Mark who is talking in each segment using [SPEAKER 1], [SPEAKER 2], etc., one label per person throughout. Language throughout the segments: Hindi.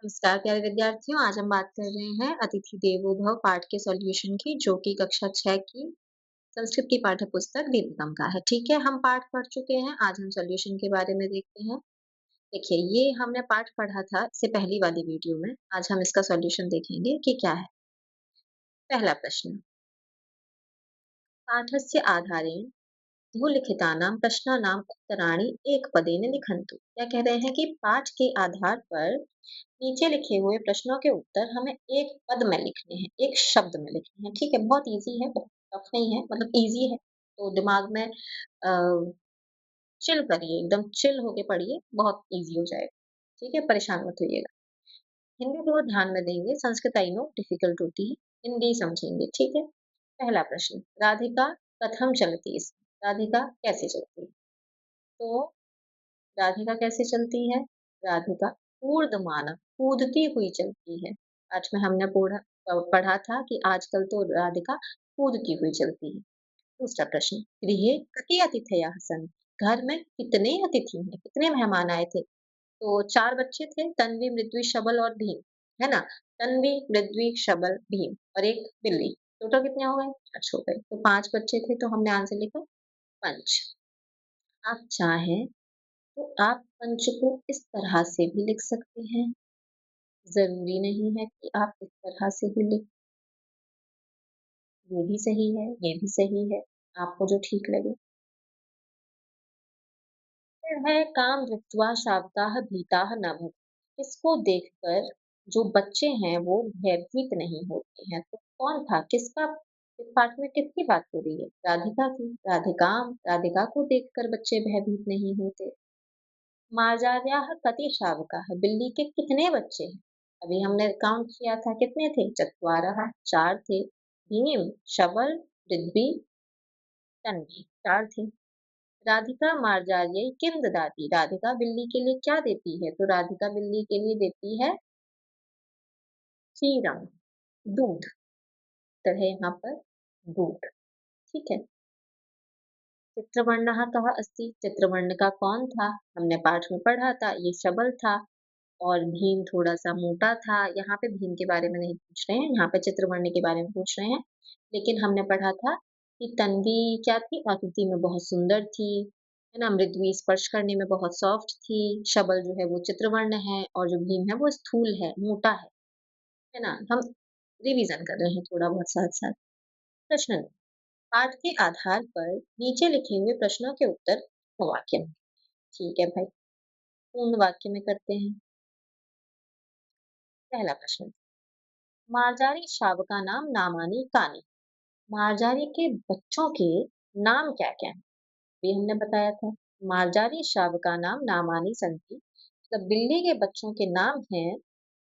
[SPEAKER 1] नमस्कार प्यारे विद्यार्थियों, आज हम बात कर रहे हैं अतिथि देवो भव पाठ के सॉल्यूशन की, जो कि कक्षा 6 की संस्कृत की पाठ्य पुस्तक दीपिका का है। ठीक है, हम पाठ पढ़ चुके हैं, आज हम सॉल्यूशन के बारे में देखते हैं। देखिए, ये हमने पाठ पढ़ा था इससे पहली वाली वीडियो में। आज हम इसका सॉल्यूशन देखेंगे कि क्या है। पहला प्रश्न, पाठस्य आधारेण भूलिखितानां प्रश्नानां उत्तराणि एकपदेन लिखन्तु। क्या कह रहे हैं कि पाठ के आधार पर नीचे लिखे हुए प्रश्नों के उत्तर हमें एक पद में लिखने हैं, एक शब्द में लिखने हैं। ठीक है, बहुत ईज़ी है, बहुत टफ नहीं है, मतलब ईज़ी है। तो दिमाग में चिल करिए, एकदम चिल होके पढ़िए, बहुत ईज़ी हो जाएगा। ठीक है, परेशान मत होइएगा। हिंदी को ध्यान में देंगे, संस्कृत आई नो डिफ़िकल्ट होती है, हिंदी समझेंगे। ठीक है, पहला प्रश्न, राधिका कथम चलती स्म? राधिका कैसे चलती है? तो राधिका कैसे चलती है? राधिका ऊर्ध्वमानः कूदती हुई चलती है। आज में हमने पढ़ा था कि आजकल तो राधिका कूदती हुई चलती है। दूसरा प्रश्न, गृहे कति अतिथयः सन्ति? घर में कितने अतिथि हैं? कितने मेहमान आए थे? तो 4 बच्चे थे, तन्वी, मृद्वी, शबल और भीम, है ना? तन्वी, मृद्वी, शबल, भीम और एक बिल्ली। टोटल कितने हो गए? 5 हो गए। तो 5 बच्चे थे, तो हमने आंसर लिखा पंच। आप चाहें तो आप पंच को इस तरह से भी लिख सकते हैं, ज़रूरी नहीं है कि आप इस तरह से ही ये भी सही है, ये भी सही है, आपको जो ठीक लगे। फिर है काम दृष्ट्वा शावकाः भीताः न भवन्ति। इसको देखकर जो बच्चे हैं वो भयभीत नहीं होते हैं। तो कौन था? किसका इस पाठ में किसकी बात हो रही है? राधिका की। राधिका को देखकर बच्चे भयभीत नहीं होते। मार्जार्याः कति शावकाः? बिल्ली के कितने बच्चे हैं? अभी हमने काउंट किया था, कितने थे? चत्वारः 4 थे। भीम, शबल, पृथ्वी, तन्वी 4 थे। राधिका मार्जार्यै किम ददाति? राधिका बिल्ली के लिए क्या देती है? तो राधिका बिल्ली के लिए देती है क्षीरम, दूध। तो है यहाँ पर दूध। ठीक है। चित्रवर्णः कः अस्ति? चित्रवर्ण का कौन था? हमने पाठ में पढ़ा था, ये शबल था। और भीम थोड़ा-सा मोटा था, यहाँ पे भीम के बारे में नहीं पूछ रहे हैं, यहाँ पे चित्रवर्ण के बारे में पूछ रहे हैं। लेकिन हमने पढ़ा था कि तन्वी क्या थी? आकृति में बहुत सुंदर थी, है ना? मृदुई स्पर्श करने में बहुत सॉफ्ट थी, शबल जो है वो चित्रवर्ण है और जो भीम है वो स्थूल है, मोटा है ना? हम रिवीजन कर रहे हैं थोड़ा बहुत साथ-साथ। प्रश्न, पाठ के आधार पर नीचे लिखे हुए प्रश्नों के उत्तर वाक्य में। ठीक है भाई, पूर्ण वाक्य में करते हैं। पहला प्रश्न, मार्जारी शावका नाम नामानी कानी? मार्जारी के बच्चों के नाम क्या-क्या हैं? ये हमने बताया था। मार्जारी शावका नाम नामानी सन्ति। मतलब बिल्ली के बच्चों के नाम हैं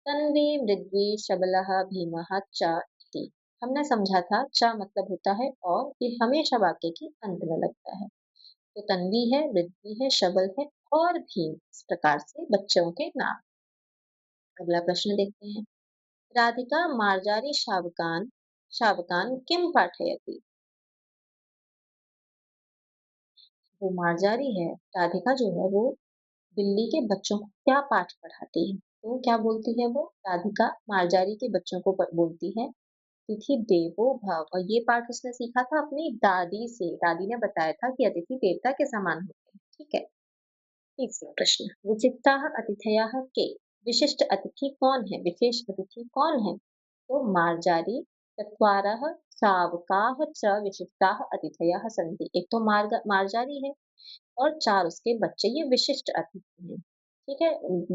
[SPEAKER 1] तन्वी, मृद्वी, शबलः, भीमः, च इति। हमने समझा था च मतलब होता है और, ये हमेशा वाक्य के अंत में लगता है। तो तन्वी है, मृद्वी है, शबल है और भीम, इस प्रकार से बच्चों के नाम। अगला प्रश्न देखते हैं। राधिका मार्जारी शावकान शावकान किम पाठयति? वो मार्जारी है, राधिका जो है वो बिल्ली के बच्चों को क्या पाठ पढ़ाती है? तो क्या बोलती है वो? राधिका मार्जारी के बच्चों को बोलती है अतिथि देवो भव। और ये पाठ उसने सीखा था अपनी दादी से। दादी ने बताया था कि अतिथि देवता के समान होते हैं। ठीक है। तीसरा प्रश्न, विचित्ताः अतिथयः के? विशिष्ट अतिथि कौन है? विशेष अतिथि कौन है? तो मार्जारी, चत्वारः शावकाः च विशिष्टाः अतिथयः सन्ति। एक तो मार्जारी है और 4 उसके बच्चे, ये विशिष्ट अतिथि हैं। ठीक है?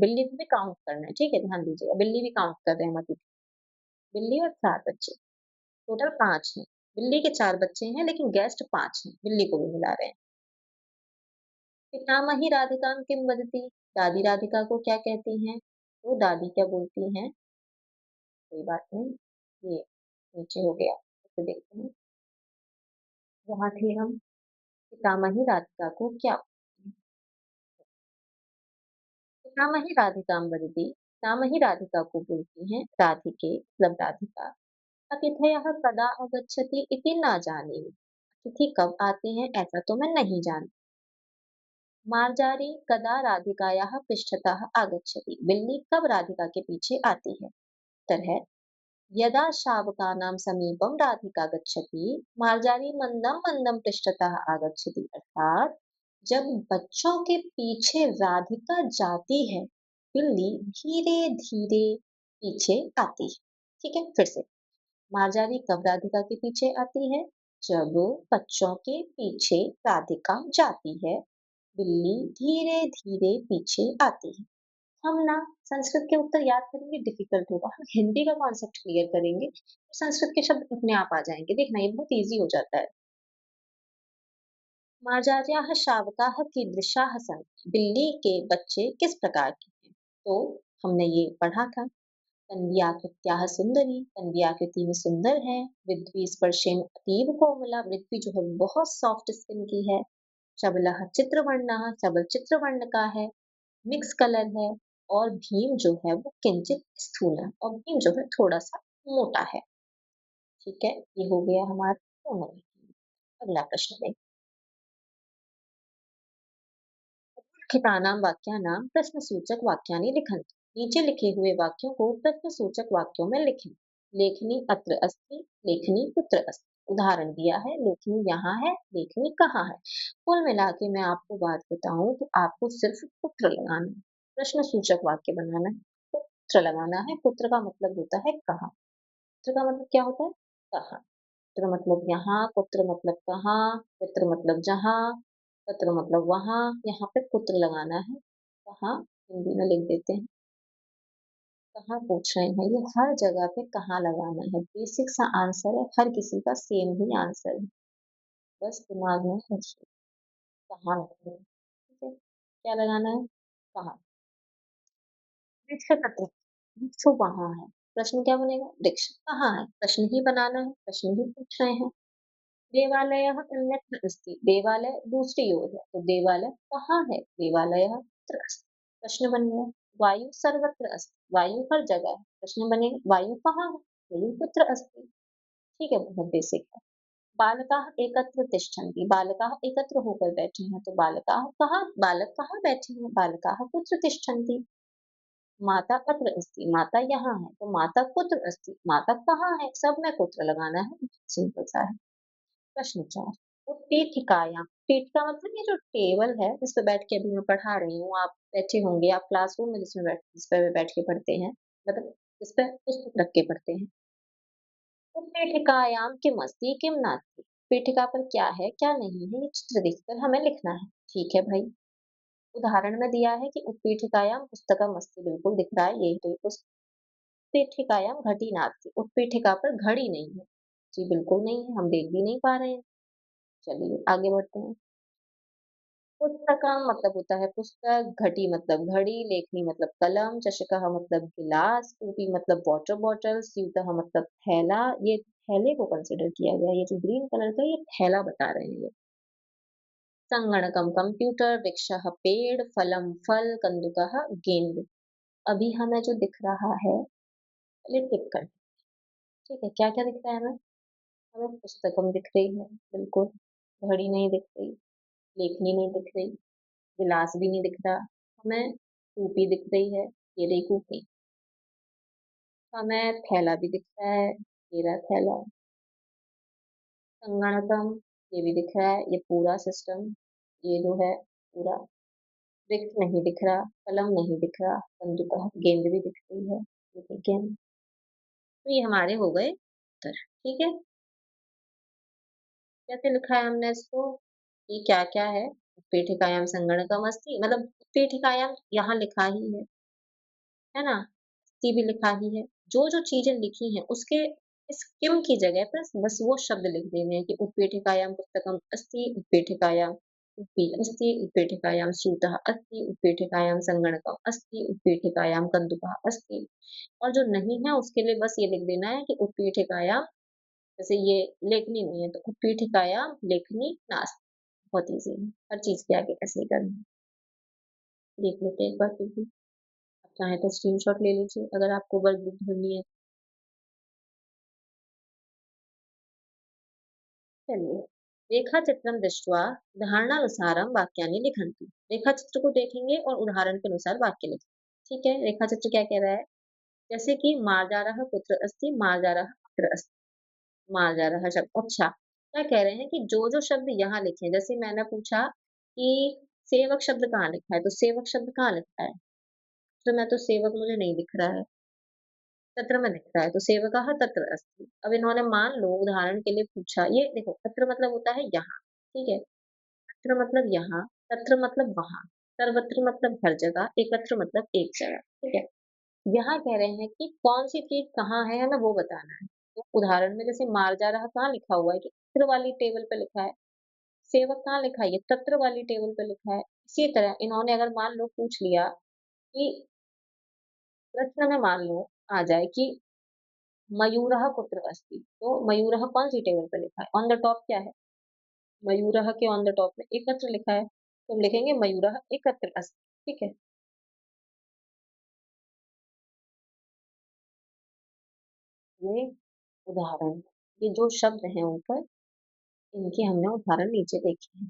[SPEAKER 1] बिल्ली को भी काउंट करना है, ठीक है? ध्यान दीजिएगा, बिल्ली भी काउंट कर रहे हैं हम अतिथि। बिल्ली और 4 बच्चे, टोटल 5 हैं। बिल्ली के 4 बच्चे हैं लेकिन गेस्ट 5 हैं, बिल्ली को भी मिला रहे हैं। पितामही राधिकां किम वदति? दादी राधिका को क्या कहती हैं? तो दादी क्या बोलती हैं? कोई बात नहीं, ये नीचे हो गया, इसे देखते हैं। वहाँ थे हम, पितामही राधिका को क्या, पितामही राधिकां वदति, पितामही राधिका को बोलती हैं राधिके मतलब राधिका, अतिथयः कदा आगच्छति इति न जानीमि। अतिथि कब आते हैं ऐसा तो मैं नहीं जानती। मार्जारी कदा राधिकायाः पृष्ठतः आगच्छति। बिल्ली कब राधिका के पीछे आती है? उत्तर है यदा शावकानां समीपं राधिका गच्छति, मार्जारी मंदं मंदं पृष्ठतः आगच्छति। अर्थात जब बच्चों के पीछे राधिका जाती है, बिल्ली धीरे धीरे पीछे आती है। ठीक है, फिर से मार्जारी कब राधिका के पीछे आती है? जब बच्चों के पीछे राधिका जाती है, बिल्ली धीरे धीरे पीछे आती है। हम ना संस्कृत के उत्तर याद करेंगे डिफिकल्ट होगा, हम हिंदी का कॉन्सेप्ट क्लियर करेंगे तो संस्कृत के शब्द अपने आप आ जाएंगे। देखना ये बहुत इजी हो जाता है। मार्जार्याः शावकाः कीदृशाः सन्ति। बिल्ली के बच्चे किस प्रकार के हैं? तो हमने ये पढ़ा था। तन्व्याकृत्याः सुंदरी, तन्व्याकृति में सुंदर है। पृथ्वी स्पर्शेन अतीव कोमला, पृथ्वी जो है बहुत सॉफ्ट स्किन की है। चबलः चित्रवर्णः, चबल चित्रवर्ण का है। मिक्स कलर है। और भीम जो है वो किंचित स्थूल है और भीम जो है थोड़ा सा मोटा है। ठीक है, ये हो गया हमारा दोनों। अगला प्रश्न देखें। लिखितानां वाक्यानां प्रश्नसूचक वाक्यानि लिखन्तु। नीचे लिखे हुए वाक्यों को प्रश्नसूचक वाक्यों में लिखें। लेखनी अत्र अस्ति, लेखनी कुत्र अस्ति। उदाहरण दिया है, लेखनी यहाँ है, लेखनी कहाँ है। कुल मिला के मैं आपको बात बताऊं तो आपको सिर्फ कुत्र लगाना है। प्रश्नसूचक वाक्य बनाना है, कुत्र लगाना है। कुत्र का मतलब होता है कहाँ। कुत्र का मतलब क्या होता है? कहाँ। कुत्र मतलब यहाँ, कुत्र मतलब कहाँ, कुत्र मतलब जहाँ, कुत्र मतलब वहां। यहाँ पे कुत्र लगाना है। कहाँ हिंदी में लिख देते हैं। कहाँ पूछ रहे हैं, ये हर जगह पे कहाँ लगाना है। बेसिक सा आंसर है, हर किसी का सेम ही आंसर है। बस दिमाग में रखिए, कहाँ लगाना है। ठीक है, क्या लगाना है? कहाँ। वृक्ष कत्र, वृक्ष वहां है। प्रश्न क्या बनेगा? वृक्ष कहाँ है। प्रश्न ही बनाना है, प्रश्न ही पूछ रहे हैं। देवालयः अन्यत्र अस्ति। देवालय दूसरी ओर है, तो देवालय कहाँ है? देवालयः कुत्र अस्ति। प्रश्न बन गया। वायु सर्वत्र अस्ति। वायु हर जगह है। प्रश्न बनेगा वायु कहाँ है? वायु कुत्र अस्ति। ठीक है, बहुत बेसिक है। बालकाः एकत्र तिष्ठन्ति। बालकाः एकत्र होकर बैठे हैं, तो बालकाः कहाँ, बालक कहाँ बैठे हैं? बालकाः कुत्र तिष्ठन्ति। माता अत्र अस्ति। माता यहाँ है, तो माता कुत्र अस्ति। माता कहाँ है? सब में कुत्र लगाना है। सिंपल सा है। प्रश्न 4। उत्पीठिकायां, पीठिका मतलब ये जो टेबल है जिस पे बैठ के अभी मैं पढ़ा रही हूँ, आप बैठे होंगे, आप क्लासरूम में जिस पे बैठ के पढ़ते हैं, मतलब जिस पे पुस्तक रख के पढ़ते हैं। उत्पीठिकायां किम अस्ति किम नास्ति। पीठिका पर क्या है क्या नहीं है, ये चित्र देखकर हमें लिखना है। ठीक है भाई, उदाहरण में दिया है कि उत्पीठिकायां पुस्तकम अस्ति, बिल्कुल दिख रहा है, यही तो ये पुस्तक। उत्पीठिकायां घटी नास्ति, उत्पीठिका पर घड़ी नहीं है। जी बिल्कुल नहीं है, हम देख भी नहीं पा रहे हैं। चलिए आगे बढ़ते हैं। पुस्तकम मतलब होता है पुस्तक, घटी मतलब घड़ी, लेखनी मतलब कलम, चषकः मतलब गिलास, कूपी मतलब वाटर बॉटल, स्यूतः मतलब थैला। ये थैले को कंसिडर किया गया, ये जो ग्रीन कलर का ये थैला बता रहे हैं ये। संगणकम कंप्यूटर, वृक्षः पेड़, फलम फल, कंदुकः गेंद। अभी हमें जो दिख रहा है, चलिए टिक कर। ठीक है, क्या क्या दिख रहा है हमें? हमें पुस्तकम दिख रही है, बिल्कुल। घड़ी नहीं दिख रही, लेखनी नहीं दिख रही, गिलास भी नहीं दिख रहा। हमें टोपी दिख रही है, ये रही टोपी। हमें थैला भी दिख रहा है, ये रहा थैला। संगणकम ये भी दिख रहा है, ये पूरा सिस्टम, ये जो है पूरा। वृक्ष नहीं दिख रहा, कलम नहीं दिख रहा, बंदूक गेंद भी दिख रही है, ये भी गेंद। तो ये हमारे हो गए उत्तर। ठीक है, कैसे लिखा है हमने इसको? ये क्या क्या है? पेटिकायाम संगणकम अस्ति, मतलब पेटिकायाम यहाँ लिखा ही है ना? टी भी लिखा ही है। जो-जो चीज़ें लिखी हैं उसके इस किम की जगह पर बस वो शब्द लिख देने हैं कि उत्पीठिकायां पुस्तकम अस्ति, उत्पीठिकायां टोपी अस्ति, उत्पीठिकायां स्यूतः अस्ति, उत्पीठिकायां संगणकम अस्ति, उत्पीठिकायां कन्दुकः अस्ति। और जो नहीं है उसके लिए बस ये लिख देना है कि उत्पीठिकायां, जैसे ये लेखनी नहीं है तो उत्पीठिकायां लेखनी नास्ति। बहुत ईज़ी है। हर चीज़ के आगे ऐसे ही करना है। देख लेते हैं एक बार फिर भी। आप चाहें तो स्क्रीनशॉट ले लीजिए अगर आपको वर्कबुक भरनी है। चलिए रेखाचित्रं दृष्ट्वा उदाहरणानुसारं वाक्यानि लिखन्तु। रेखाचित्र को देखेंगे और उदाहरण के अनुसार वाक्य लिखें। ठीक है, रेखाचित्र क्या कह रहा है? जैसे कि मार्जारः कुत्र अस्ति, मार्जारः अत्र अस्ति, मार्जारः शब्द। अच्छा, क्या कह रहे हैं कि जो-जो शब्द यहाँ लिखे हैं, जैसे मैंने पूछा कि सेवक शब्द कहाँ लिखा है, तो सेवक शब्द कहाँ लिखा है? तो मैं तो सेवक मुझे नहीं दिख रहा है, तत्र में दिख रहा है, तो सेवकः तत्र अस्ति। अब इन्होंने मान लो उदाहरण के लिए पूछा, ये देखो तत्र मतलब होता है यहाँ, ठीक है? तत्र मतलब यहाँ, तत्र मतलब वहाँ, सर्वत्र मतलब हर जगह, एकत्र मतलब एक जगह, ठीक है? यहाँ कह रहे हैं कि कौन-सी चीज़ कहाँ है, हमें वो बताना है। तो उदाहरण में जैसे मार्जारः कहाँ लिखा हुआ है कि तत्र वाली टेबल पे लिखा है, सेवक कहाँ लिखा है, ये तत्र वाली टेबल पे लिखा है। इसी तरह इन्होंने अगर मान लो पूछ लिया कि प्रश्न में मान लो आ जाए कि मयूरः कुत्र अस्ति, तो मयूरः कौन-सी टेबल पे लिखा है? ऑन द टॉप क्या है? मयूरः के ऑन द टॉप में एकत्र लिखा है, तो हम लिखेंगे मयूरः एकत्र अस्ति, ठीक है? ये उदाहरण, ये जो शब्द हैं ऊपर, इनके हमने उदाहरण नीचे देखे हैं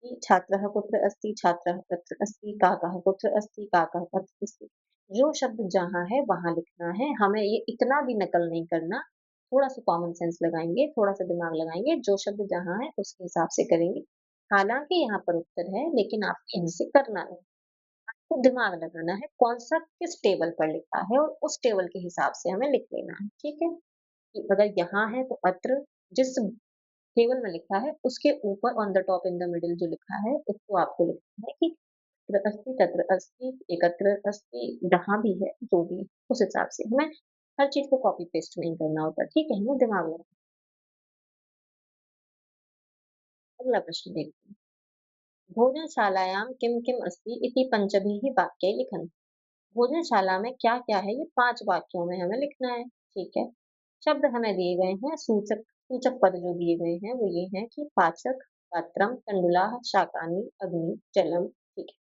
[SPEAKER 1] कि छात्रः कुत्र अस्ति, छात्रः तत्र अस्ति, काकः कुत्र अस्ति, काकः तत्र अस्ति। जो शब्द जहाँ है वहाँ लिखना है, हमें ये इतना भी नकल नहीं करना, थोड़ा-सा कॉमन सेंस लगाएँगे, थोड़ा-सा दिमाग लगाएँगे, जो शब्द जहाँ है उसके हिसाब से करेंगे। हालाँकि यहाँ पर उत्तर है, लेकिन आपको इनसे करना नहीं। आपको दिमाग लगाना है, कौन-सा किस टेबल पर लिखा है और उस टेबल के हिसाब से हमें लिख लेना है, ठीक है? कि अगर यहाँ है तो अत्र, जिस टेबल में लिखा है उसके ऊपर on the top in the middle जो लिखा है उसको आपको लिखना है कि अत्र अस्ति, तत्र अस्ति, एकत्र अस्ति, जहाँ भी है, जो भी है, उस हिसाब से हमें हर चीज़ को कॉपी पेस्ट नहीं करना होता, ठीक है? हमें दिमाग लगाना। अगला प्रश्न देखते हैं। भोजनशालायां किं किम् अस्ति इति पंचभिः वाक्यैः लिखन्तु। भोजनशाला में क्या-क्या है, ये 5 वाक्यों में हमें लिखना है, ठीक है? शब्द हमें दिए गए हैं, सूचक सूचक पद जो दिए गए हैं, वो ये हैं कि पाचक, पात्रम, तण्डुलाः, शाकानि, अग्नि, जलम, ठीक है।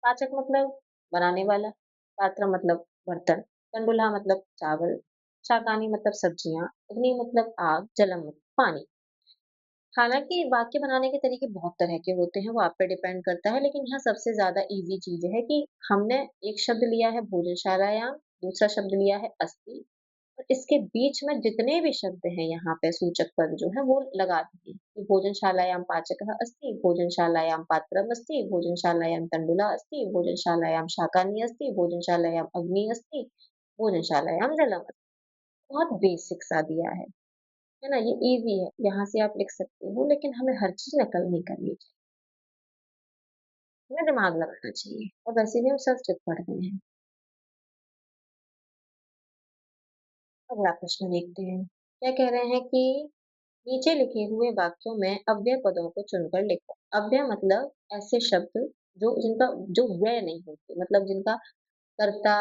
[SPEAKER 1] पाचक मतलब बनाने वाला, पात्र मतलब बर्तन, तण्डुला मतलब चावल, शाकानि मतलब सब्जियाँ, अग्नि मतलब आग, जलम मतलब पानी। हालाँकि वाक्य बनाने के तरीके बहुत तरह के होते हैं, वो आप पे डिपेंड करता है, लेकिन यहाँ सबसे ज़्यादा ईज़ी चीज़ है कि हमने एक शब्द लिया है भोजनशालायाम, दूसरा शब्द लिया है अस्ति, और इसके बीच में जितने भी शब्द हैं यहाँ पे सूचक पद जो है वो लगा दिए कि भोजनशालायां पाचकः अस्ति, भोजनशालायां पात्रम् अस्ति, भोजनशालायां तण्डुलः अस्ति, भोजनशालायां शाकानि अस्ति, भोजनशालायां अग्नि अस्ति, भोजनशालायां जलम् अस्ति। बहुत बेसिक सा दिया है ना? ये ईज़ी है, यहाँ से आप लिख सकते हो, लेकिन हमें हर चीज़ नकल नहीं करनी चाहिए, हमें दिमाग लगाना चाहिए और वैसे भी हम संस्कृत पढ़ रहे हैं। अगला प्रश्न देखते हैं, क्या कह रहे हैं कि नीचे लिखे हुए वाक्यों में अव्यय पदों को चुनकर लिखो। अव्यय मतलब ऐसे शब्द जिनका जो व्यय नहीं होते, मतलब जिनका कर्ता,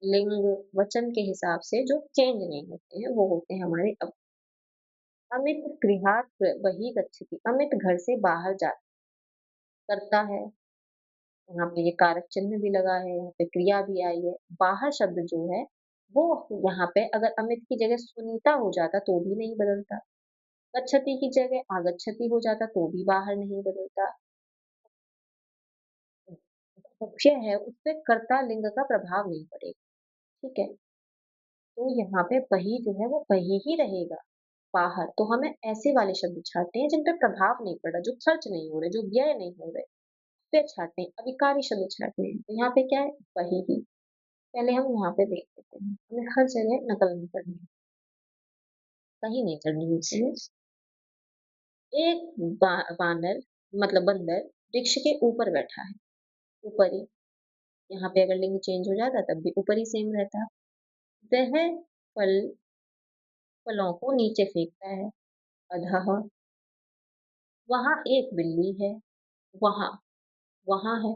[SPEAKER 1] लिंग, वचन के हिसाब से जो चेंज नहीं होते हैं, वो होते हैं हमारे अव्यय। अमित गृहात् बहिः गच्छति। अमित घर से बाहर जाता करता है, यहाँ पे ये कारक चिन्ह भी लगा है, यहाँ पे क्रिया भी आई है। बाहर शब्द जो है, वो यहाँ पे अगर अमित की जगह सुनीता हो जाता तो भी नहीं बदलता। गच्छति की जगह आगच्छति हो जाता तो भी बाहर नहीं बदलता। मुख्य है उसपे कर्ता लिंग का प्रभाव नहीं पड़ेगा, ठीक है? तो यहाँ पे वही जो है वो वही ही रहेगा बाहर। तो हमें ऐसे वाले शब्द छाँटने हैं जिन पे प्रभाव नहीं पड़ रहा, जो खर्च नहीं हो रहे, जो व्यय नहीं हो रहे, पे छाँटने हैं, अविकारी शब्द छाँटने हैं। तो यहाँ पे क्या है? वही ही। पहले हम यहाँ पे देख लेते हैं। हमें हर जगह नकल नहीं करनी है, कहीं नहीं करनी है इसमें। एक वानर मतलब बंदर वृक्ष के ऊपर बैठा है, ऊपर ही। यहाँ पे अगर लिंग चेंज हो जाता तब भी ऊपर ही सेम रहता। वह फल फलों को नीचे फेंकता है, अधः। वहाँ एक बिल्ली है, वहाँ वहाँ है।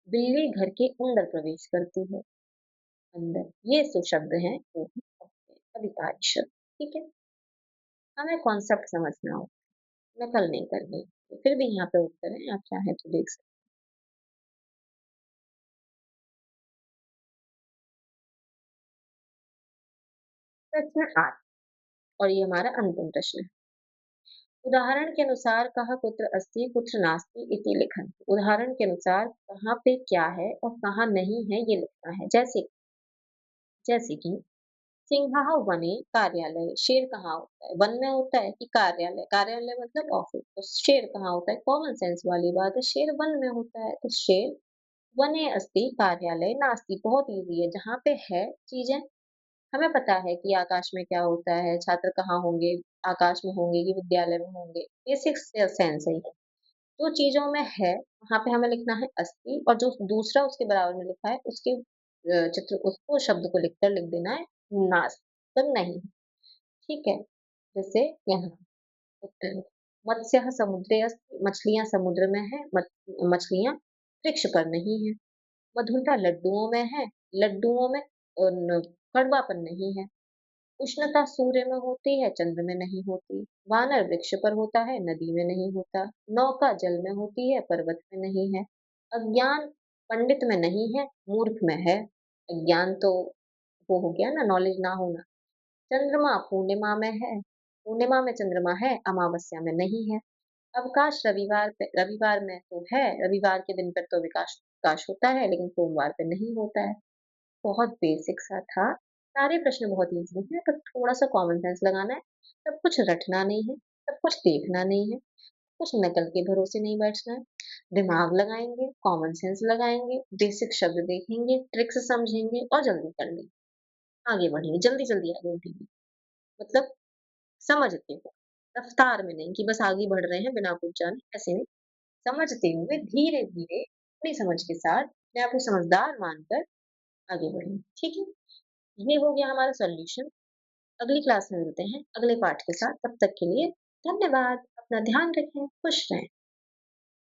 [SPEAKER 1] बिल्ली घर के अंदर प्रवेश करती है, अंदर। ये जो शब्द हैं वो हैं अविभाज्य शब्द, ठीक है? हमें कॉन्सेप्ट समझना हो, नकल नहीं करनी। तो फिर भी यहाँ पे उत्तर है, आप चाहें तो देख सकते हैं। प्रश्न 8 और ये हमारा अंतिम प्रश्न है। उदाहरण के अनुसार कः कुत्र अस्ति कुत्र नास्ति इति लिखन्ति। उदाहरण के अनुसार कहाँ पे क्या है और कहाँ नहीं है ये लिखना है। जैसे कि सिंहः वने कार्यालय, शेर कहाँ होता है? वन में होता है कि कार्यालय? कार्यालय मतलब ऑफिस। तो शेर कहाँ होता है? कॉमन सेंस वाली बात है, शेर वन में होता है। तो शेर वने अस्ति कार्यालय नास्ति, बहुत ईज़ी है। जहाँ पे है चीज़ें, हमें पता है कि आकाश में क्या होता है, छात्र कहाँ होंगे, आकाश में होंगे कि विद्यालय में होंगे, बेसिक से सेंस है ये। जो चीज़ों में है, वहाँ पे हमें लिखना है अस्ति, और जो दूसरा उसके बराबर में लिखा है, उसके चित्र उसको शब्द को लिखकर लिख देना है नास्ति, मतलब नहीं, ठीक है? जैसे यहाँ उत्तर मत्स्यः समुद्रे अस्ति, मछलियाँ समुद्र में हैं, मछलियाँ वृक्ष पर नहीं हैं। मधुरता लड्डुओं में है, लड्डुओं में कड़वापन नहीं है। उष्णता सूर्य में होती है, चंद्र में नहीं होती। वानर वृक्ष पर होता है, नदी में नहीं होता। नौका जल में होती है, पर्वत में नहीं है। अज्ञान पंडित में नहीं है, मूर्ख में है। अज्ञान तो वो हो गया ना, नॉलेज ना होना। चंद्रमा पूर्णिमा में है, पूर्णिमा में चंद्रमा है, अमावस्या में नहीं है। अवकाश रविवार में तो है, रविवार के दिन पर तो विकास प्रकाश होता है, लेकिन सोमवार पे नहीं होता है। बहुत बेसिक सा था। सारे प्रश्न बहुत ईज़ी हैं, पर थोड़ा-सा कॉमन सेंस लगाना है। सब कुछ रटना नहीं है, सब कुछ देखना नहीं है, कुछ नकल के भरोसे नहीं बैठना है। दिमाग लगाएँगे, कॉमन सेंस लगाएँगे, बेसिक शब्द देखेंगे, ट्रिक्स समझेंगे और जल्दी कर लेंगे। आगे बढ़ेंगे, जल्दी-जल्दी आगे बढ़ेंगे। मतलब समझते हुए, रफ्तार में नहीं कि बस आगे बढ़ रहे हैं बिना कुछ जाने, ऐसे नहीं। समझते हुए धीरे-धीरे अपनी समझ के साथ अपने आप को समझदार मानकर आगे बढ़ेंगे, ठीक है? ये हो गया हमारा सॉल्यूशन। अगली क्लास में मिलते हैं अगले पार्ट के साथ। तब तक के लिए धन्यवाद। अपना ध्यान रखें, खुश रहें।